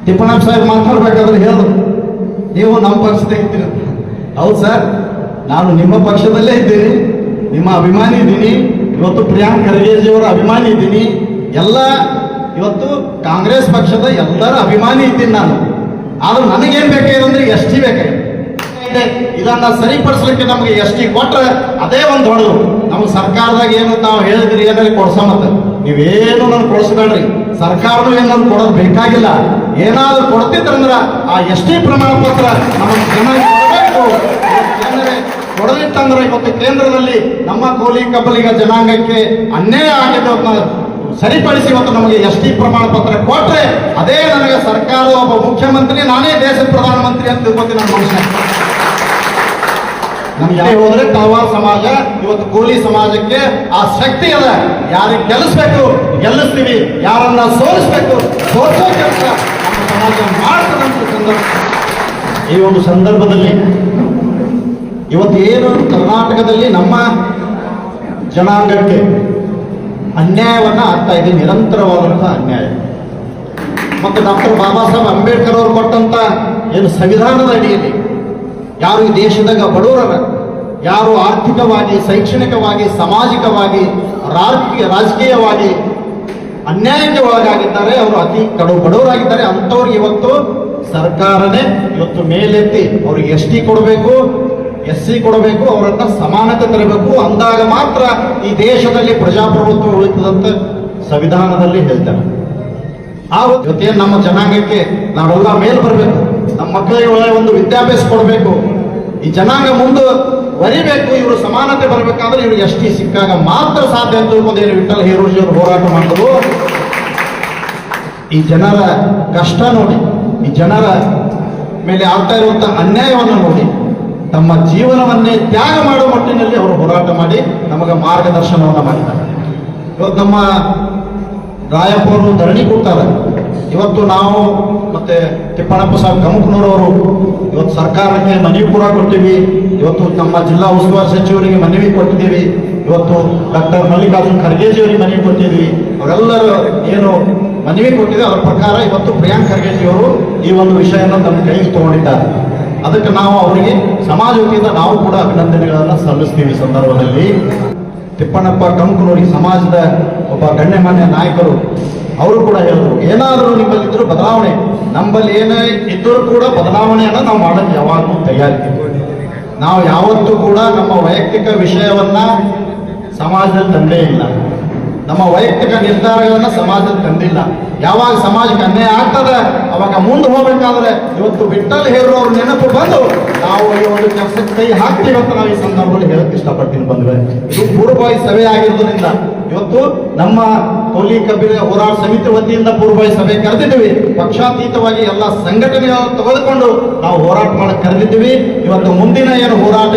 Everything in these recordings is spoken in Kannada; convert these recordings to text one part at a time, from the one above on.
ತಿಪ್ಪಣ್ಣ ಸಾಹೇಬ್ ಮಾತಾಡ್ಬೇಕಾದ್ರೆ ಹೇಳಿದ್ರು, ನೀವು ನಮ್ಮ ಪಕ್ಷದ ಇದ್ದೀರಿ. ಹೌದು ಸರ್, ನಾನು ನಿಮ್ಮ ಪಕ್ಷದಲ್ಲೇ ಇದ್ದೀನಿ, ನಿಮ್ಮ ಅಭಿಮಾನಿ ಇದ್ದೀನಿ. ಇವತ್ತು ಪ್ರಿಯಾಂಕ್ ಖರ್ಗೆಜಿಯವರ ಅಭಿಮಾನಿ ಇದ್ದೀನಿ. ಎಲ್ಲ ಇವತ್ತು ಕಾಂಗ್ರೆಸ್ ಪಕ್ಷದ ಎಲ್ಲರ ಅಭಿಮಾನಿ ಇದ್ದೀನಿ ನಾನು. ಆದ್ರೆ ನನಗೇನ್ ಬೇಕಾಗಿದೆ ಅಂದ್ರೆ ಎಸ್ ಟಿ ಬೇಕಾಗಿದೆ. ಇದನ್ನ ಸರಿಪಡಿಸ್ಲಿಕ್ಕೆ ನಮಗೆ ಎಸ್ ಟಿ ಕೊಟ್ರೆ ಅದೇ ಒಂದು ಹೊಡೆದು. ನಮ್ಗೆ ಸರ್ಕಾರದಾಗ ಏನು ತಾವು ಹೇಳಿದ್ರಿ ಏನಾದ್ರು ಕೊಡ್ಸಮತ್ತ, ನೀವೇನು ನನ್ಗೆ ಕೊಡಿಸ್ಬೇಡ್ರಿ. ಸರ್ಕಾರನೂ ಏನಾದ್ರು ಕೊಡೋದು ಬೇಕಾಗಿಲ್ಲ. ಏನಾದ್ರು ಕೊಡ್ತಿದ್ರಂದ್ರ ಆ ಎಸ್ ಟಿ ಪ್ರಮಾಣ ಪತ್ರ ನಮಗೆ ಜನ ಕೊಡಬೇಕು. ಕೊಡದಿತ್ತಂದ್ರೆ ಇವತ್ತು ಕೇಂದ್ರದಲ್ಲಿ ನಮ್ಮ ಕೋಲಿ ಕಬ್ಬಲಿಗ ಜನಾಂಗಕ್ಕೆ ಅನ್ಯಾಯ ಆಗಿದ್ದು ಸರಿಪಡಿಸಿ ಇವತ್ತು ನಮಗೆ ಎಸ್ ಟಿ ಪ್ರಮಾಣ ಪತ್ರ ಕೊಟ್ರೆ ಅದೇ ನನಗೆ ಸರ್ಕಾರದ ಒಬ್ಬ ಮುಖ್ಯಮಂತ್ರಿ, ನಾನೇ ದೇಶದ ಪ್ರಧಾನಮಂತ್ರಿ ಅಂತ ತಿಳ್ಕೊತೀನಿ ನನ್ನ ಮನುಷ್ಯ. ನಮ್ಗೆ ಹೋದ್ರೆ ತಳವಾರ ಸಮಾಜ ಇವತ್ತು ಕೋಲಿ ಸಮಾಜಕ್ಕೆ ಆ ಶಕ್ತಿ ಅದ. ಯಾರಿಗೆ ಗೆಲ್ಲಿಸ್ಬೇಕು ಗೆಲ್ಲಿಸ್ತೀವಿ, ಯಾರನ್ನ ಸೋಲಿಸ್ಬೇಕು ಸೋಲಿಸೋ ಕೆಲಸ ನಮ್ಮ ಸಮಾಜ ಮಾಡ್ತದಂತ ಸಂದರ್ಭ. ಈ ಒಂದು ಸಂದರ್ಭದಲ್ಲಿ ಇವತ್ತು ಏನು ಕರ್ನಾಟಕದಲ್ಲಿ ನಮ್ಮ ಜನಾಂಗಕ್ಕೆ ಅನ್ಯಾಯವನ್ನ ಆಗ್ತಾ ಇದೆ, ನಿರಂತರವಾದಂತಹ ಅನ್ಯಾಯ. ಮತ್ತು ಡಾಕ್ಟರ್ ಬಾಬಾ ಸಾಹೇಬ್ ಅಂಬೇಡ್ಕರ್ ಅವರು ಕೊಟ್ಟಂತ ಏನು ಸಂವಿಧಾನದ ಅಡಿಯಲ್ಲಿ ಯಾರು ಈ ದೇಶದಾಗ ಬಡವರರ, ಯಾರು ಆರ್ಥಿಕವಾಗಿ, ಶೈಕ್ಷಣಿಕವಾಗಿ, ಸಾಮಾಜಿಕವಾಗಿ, ರಾಜಕೀಯವಾಗಿ ಅನ್ಯಾಯಕ್ಕೆ ಒಳಗಾಗಿದ್ದಾರೆ, ಅವರು ಅತಿ ಕಡು ಬಡವರಾಗಿದ್ದಾರೆ. ಅಂಥವ್ರಿಗೆ ಇವತ್ತು ಸರ್ಕಾರನೇ ಇವತ್ತು ಮೇಲೆತ್ತಿ ಅವ್ರಿಗೆ ಎಸ್ ಟಿ ಕೊಡಬೇಕು, ಎಸ್ ಸಿ ಕೊಡಬೇಕು, ಅವರನ್ನ ಸಮಾನತೆ ತರಬೇಕು. ಅಂದಾಗ ಮಾತ್ರ ಈ ದೇಶದಲ್ಲಿ ಪ್ರಜಾಪ್ರಭುತ್ವ ಉಳಿತದಂತ ಸಂವಿಧಾನದಲ್ಲಿ ಹೇಳ್ತಾರೆ. ಇವತ್ತೇನು ನಮ್ಮ ಜನಾಂಗಕ್ಕೆ ನಾವೆಲ್ಲ ಮೇಲ್ ಬರಬೇಕು, ನಮ್ಮ ಮಕ್ಕಳಿಗೆ ಒಳ್ಳೆ ಒಂದು ವಿದ್ಯಾಭ್ಯಾಸ ಕೊಡಬೇಕು, ಈ ಜನಾಂಗ ಮುಂದುವರಿಬೇಕು, ಇವರು ಸಮಾನತೆ ಬರಬೇಕಾದ್ರೆ ಇವ್ರಿಗೆ ಎಸ್ ಟಿ ಸಿಕ್ಕಾಗ ಮಾತ್ರ ಸಾಧ್ಯ ಅಂತ ತಿಳ್ಕೊಂಡೇನು ವಿಠ್ಠಲ್ ಹೇರೂಜಿ ಅವರು ಹೋರಾಟ ಮಾಡಿದ್ರು. ಈ ಜನರ ಕಷ್ಟ ನೋಡಿ, ಈ ಜನರ ಮೇಲೆ ಆಗ್ತಾ ಇರುವಂತಹ ಅನ್ಯಾಯವನ್ನು ನೋಡಿ ತಮ್ಮ ಜೀವನವನ್ನೇ ತ್ಯಾಗ ಮಾಡುವ ಮಟ್ಟಿನಲ್ಲಿ ಅವರು ಹೋರಾಟ ಮಾಡಿ ನಮಗೆ ಮಾರ್ಗದರ್ಶನವನ್ನು ಮಾಡಿದ್ದಾರೆ. ಇವತ್ತು ನಮ್ಮ ರಾಯಪ್ಪ ಅವರು ಧರಣಿ ಕೊಡ್ತಾರೆ. ಇವತ್ತು ನಾವು ಮತ್ತೆ ತಿಪ್ಪಣ್ಣಪ್ಪ ಸಾಹೇಬ್ ಗಮಕ್ನೂರವರು ಇವತ್ತು ಸರ್ಕಾರಕ್ಕೆ ಮನವಿ ಕೂಡ ಕೊಟ್ಟಿವಿ. ಇವತ್ತು ನಮ್ಮ ಜಿಲ್ಲಾ ಉಸ್ತುವಾರಿ ಸಚಿವರಿಗೆ ಮನವಿ ಕೊಟ್ಟಿದ್ದೀವಿ. ಇವತ್ತು ಡಾಕ್ಟರ್ ಮಲ್ಲಿಕಾರ್ಜುನ್ ಖರ್ಗೆಜಿ ಅವರಿಗೆ ಮನವಿ ಕೊಟ್ಟಿದ್ವಿ. ಅವರೆಲ್ಲರೂ ಏನು ಮನವಿ ಕೊಟ್ಟಿದೆ ಅದರ ಪ್ರಕಾರ ಇವತ್ತು ಪ್ರಿಯಾಂಕ್ ಖರ್ಗೆಜಿ ಅವರು ಈ ಒಂದು ವಿಷಯವನ್ನು ತಮ್ಮ ಕೈಗೆ ತಗೊಂಡಿದ್ದಾರೆ. ಅದಕ್ಕೆ ನಾವು ಅವರಿಗೆ ಸಮಾಜ ವತಿಯಿಂದ ನಾವು ಕೂಡ ಅಭಿನಂದನೆಗಳನ್ನು ಸಲ್ಲಿಸ್ತೀವಿ. ಈ ಸಂದರ್ಭದಲ್ಲಿ ತಿಪ್ಪಣ್ಣಪ್ಪ ಗಮಕನೂರಿ ಸಮಾಜದ ಒಬ್ಬ ಗಣ್ಯಮಾನ್ಯ ನಾಯಕರು ಅವರು ಕೂಡ ಹೇಳಿದ್ರು, ಏನಾದರೂ ನಿಮ್ಮಲ್ಲಿದ್ದರೂ ಬದಲಾವಣೆ, ನಮ್ಮಲ್ಲಿ ಏನೇ ಇದ್ದರೂ ಕೂಡ ಬದಲಾವಣೆಯನ್ನು ನಾವು ಮಾಡೋಕ್ಕೆ ಯಾವಾಗಲೂ ತಯಾರಿದ್ದೀವಿ. ನಾವು ಯಾವತ್ತೂ ಕೂಡ ನಮ್ಮ ವೈಯಕ್ತಿಕ ವಿಷಯವನ್ನ ಸಮಾಜದಲ್ಲಿ ತಂದೇ ಇಲ್ಲ, ನಮ್ಮ ವೈಯಕ್ತಿಕ ನಿರ್ಧಾರಗಳನ್ನ ಸಮಾಜದಲ್ಲಿ ತಂದಿಲ್ಲ. ಯಾವಾಗ ಸಮಾಜಕ್ಕೆ ಅನ್ಯಾಯ ಆಗ್ತದೆ ಅವಾಗ ಮುಂದೆ ಹೋಗ್ಬೇಕಾದ್ರೆ ಇವತ್ತು ವಿಠ್ಠಲ್ ಹೇರೂರು ಅವ್ರ ನೆನಪು ಬಂದು ನಾವು ಈ ಒಂದು ಕೆಲಸಕ್ಕೆ ಕೈ ಹಾಕ್ತೀವಿ ಅಂತ ನಾವು ಈ ಸಂದರ್ಭದಲ್ಲಿ ಹೇಳಕ್ಕೆ ಇಷ್ಟಪಡ್ತೀನಿ. ಬಂದ್ರೆ ಇದು ಪೂರ್ವಭಾವಿ ಸಭೆ ಆಗಿರೋದ್ರಿಂದ ಇವತ್ತು ನಮ್ಮ ಕೋಲಿ ಕಬ್ಬಿನ ಹೋರಾಟ ಸಮಿತಿ ವತಿಯಿಂದ ಪೂರ್ವಭಾವಿ ಸಭೆ ಕರೆದಿದ್ದೀವಿ. ಪಕ್ಷಾತೀತವಾಗಿ ಎಲ್ಲ ಸಂಘಟನೆಗಳನ್ನು ತೆಗೆದುಕೊಂಡು ನಾವು ಹೋರಾಟ ಮಾಡಕ್ಕೆ ಕರೆದಿದ್ದೀವಿ. ಇವತ್ತು ಮುಂದಿನ ಏನು ಹೋರಾಟ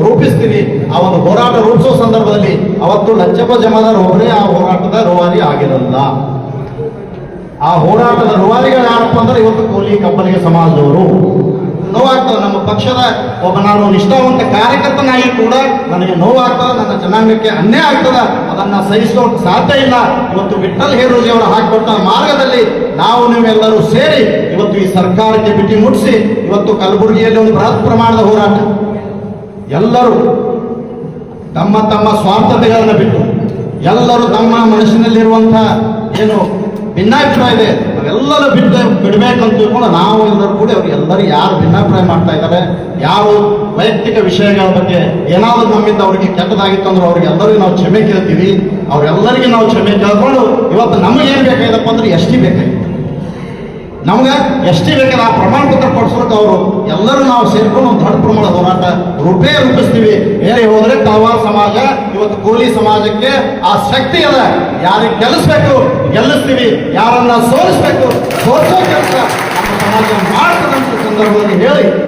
ರೂಪಿಸ್ತೀವಿ ಆ ಒಂದು ಹೋರಾಟ ರೂಪಿಸೋ ಸಂದರ್ಭದಲ್ಲಿ ಅವತ್ತು ಲಜ್ಜಪ್ಪ ಜಮಾದಾರ್ ಒಬ್ಬರೇ ಆ ಹೋರಾಟದ ರೂವಾರಿ ಆಗಿರಲ್ಲ. ಆ ಹೋರಾಟದ ರೂವಾರಿಗಳು ಯಾರಪ್ಪ ಅಂದ್ರೆ ಇವತ್ತು ಕೋಲಿ ಕಬ್ಬಲಿಗ ಸಮಾಜದವರು. ನೋವಾಗ್ತದೆ, ನಮ್ಮ ಪಕ್ಷದ ಒಬ್ಬ ನಾನು ನಿಷ್ಠಾವಂತ ಕಾರ್ಯಕರ್ತನಾಗಿ ಕೂಡ ನನಗೆ ನೋವಾಗ್ತದೆ, ನನ್ನ ಜನಾಂಗಕ್ಕೆ ಅನ್ಯಾಯ ಆಗ್ತದೆ, ಅದನ್ನ ಸಹಿಸೋಕೆ ಸಾಧ್ಯ ಇಲ್ಲ. ಇವತ್ತು ವಿಠ್ಠಲ್ ಹೇರೂಜಿ ಅವರು ಹಾಕಿಕೊಟ್ಟ ಮಾರ್ಗದಲ್ಲಿ ನಾವು ನೀವೆಲ್ಲರೂ ಸೇರಿ ಇವತ್ತು ಈ ಸರ್ಕಾರಕ್ಕೆ ಬಿಟ್ಟಿ ಮುಟ್ಟಿಸಿ ಇವತ್ತು ಕಲಬುರಗಿಯಲ್ಲಿ ಒಂದು ಬೃಹತ್ ಪ್ರಮಾಣದ ಹೋರಾಟ, ಎಲ್ಲರೂ ತಮ್ಮ ತಮ್ಮ ಸ್ವಾರ್ಥತೆಗಳನ್ನು ಬಿಟ್ಟು ಎಲ್ಲರೂ ತಮ್ಮ ಮನಸ್ಸಿನಲ್ಲಿರುವಂತಹ ಏನು ಭಿನ್ನಾಭಿಪ್ರಾಯ ಇದೆ ಅವೆಲ್ಲರೂ ಬಿಡಬೇಕಂತ ತಿಳ್ಕೊಂಡು ನಾವು ಎಲ್ಲರೂ ಕೂಡ ಅವ್ರಿಗೆ ಎಲ್ಲರೂ ಯಾರು ಭಿನ್ನಾಭಿಪ್ರಾಯ ಮಾಡ್ತಾ ಇದ್ದಾರೆ, ಯಾರು ವೈಯಕ್ತಿಕ ವಿಷಯಗಳ ಬಗ್ಗೆ ಏನಾದರೂ ನಮ್ಮಿಂದ ಅವರಿಗೆ ಕೆಟ್ಟದಾಗಿತ್ತು ಅಂದ್ರೆ ಅವ್ರಿಗೆ ಎಲ್ಲರಿಗೂ ನಾವು ಕ್ಷಮೆ ಕೇಳ್ತೀವಿ. ಅವ್ರೆಲ್ಲರಿಗೂ ನಾವು ಕ್ಷಮೆ ಕೇಳ್ಕೊಂಡು ಇವತ್ತು ನಮಗೇನು ಬೇಕಾಗಿದಪ್ಪ ಅಂದ್ರೆ ಎಸ್ ಟಿ ಬೇಕಾಗಿತ್ತು, ನಮ್ಗೆ ಎಸ್ ಟಿ ಬೇಕಾದ್ರೆ ಆ ಪ್ರಮಾಣ ಪತ್ರ ಕೊಡಿಸೋಕೆ ಅವರು ಎಲ್ಲರೂ ನಾವು ಸೇರ್ಕೊಂಡು ಒಂದು ದೊಡ್ಡ ಪ್ರಮಾಣದ ಹೋರಾಟ ರೂಪಿಸ್ತೀವಿ. ಬೇರೆ ಹೋದ್ರೆ ತಳವಾರ ಸಮಾಜ ಇವತ್ತು ಕೋಲಿ ಸಮಾಜಕ್ಕೆ ಆ ಶಕ್ತಿ ಅದ. ಯಾರಿಗೆ ಗೆಲ್ಲಿಸ್ಬೇಕು ಗೆಲ್ಲಿಸ್ತೀವಿ, ಯಾರನ್ನ ಸೋಲಿಸ್ಬೇಕು ಸೋಲಿಸೋ ಕೆಲಸ ನಮ್ಮ ಸಮಾಜ ಮಾಡ್ತದಂತ ಸಂದರ್ಭದಲ್ಲಿ ಹೇಳಿ